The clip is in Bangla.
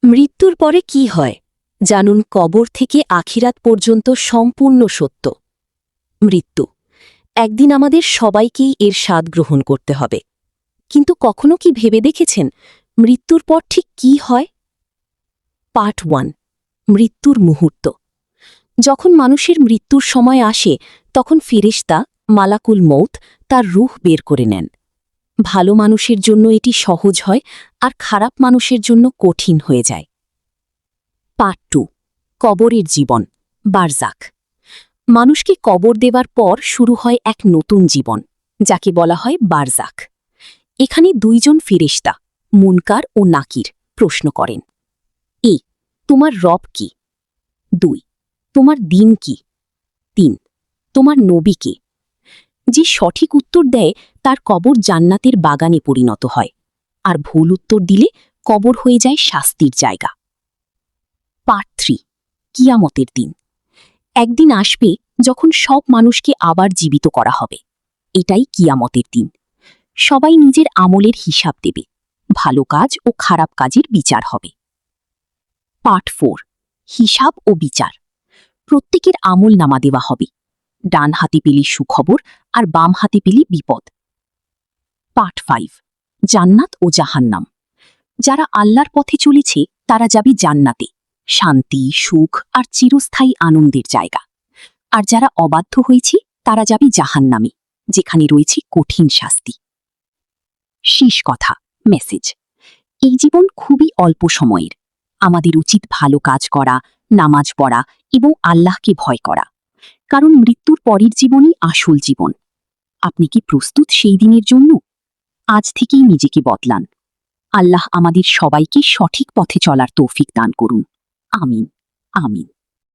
মৃত্যুর পরে কি হয় জানুন কবর থেকে আখিরাত পর্যন্ত সম্পূর্ণ সত্য। মৃত্যু একদিন আমাদের সবাইকেই এর স্বাদ গ্রহণ করতে হবে, কিন্তু কখনো কি ভেবে দেখেছেন মৃত্যুর পর ঠিক কি হয়? পার্ট 1, মৃত্যুর মুহূর্ত। যখন মানুষের মৃত্যুর সময় আসে তখন ফেরেশতা মালাকুল মৌত তার রূহ বের করে নেন। ভালো মানুষের জন্য এটি সহজ হয়, আর খারাপ মানুষের জন্য কঠিন হয়ে যায়। পার্ট 2, কবরের জীবন, বারজাখ। মানুষকে কবর দেবার পর শুরু হয় এক নতুন জীবন, যাকে বলা হয় বারজাখ। এখানে দুইজন ফেরেশতা, মুনকার ও নাকির, প্রশ্ন করেন। এ, তোমার রব কি? 2, তোমার দিন কি? 3, তোমার নবী কে? যে সঠিক উত্তর দেয় তার কবর জান্নাতের বাগানে পরিণত হয়, আর ভুল উত্তর দিলে কবর হয়ে যায় শাস্তির জায়গা। পার্ট 3, কিয়ামতের দিন। একদিন আসবে যখন সব মানুষকে আবার জীবিত করা হবে। এটাই কিয়ামতের দিন। সবাই নিজের আমলের হিসাব দেবে, ভালো কাজ ও খারাপ কাজের বিচার হবে। পার্ট 4, হিসাব ও বিচার। প্রত্যেকের আমল নামা দেওয়া হবে। ডান হাতে পেলে সুখবর আর বাম হাতে পেলে বিপদ। পার্ট 5, জান্নাত ও জাহান্নাম। যারা আল্লাহর পথে চলেছে তারা যাবে জান্নাতে, শান্তি, সুখ আর চিরস্থায়ী আনন্দের জায়গা। আর যারা অবাধ্য হয়েছে তারা যাবে জাহান্নামে, যেখানে রয়েছে কঠিন শাস্তি। শেষ কথা, মেসেজ। এই জীবন খুবই অল্প সময়ের। আমাদের উচিত ভালো কাজ করা, নামাজ পড়া এবং আল্লাহকে ভয় করা, কারণ মৃত্যুর পরের জীবনই আসল জীবন। আপনি কি প্রস্তুত সেই দিনের জন্য? আজ থেকেই নিজেকে বদলান। আল্লাহ আমাদের সবাইকে সঠিক পথে চলার তৌফিক দান করুন। আমিন, আমিন।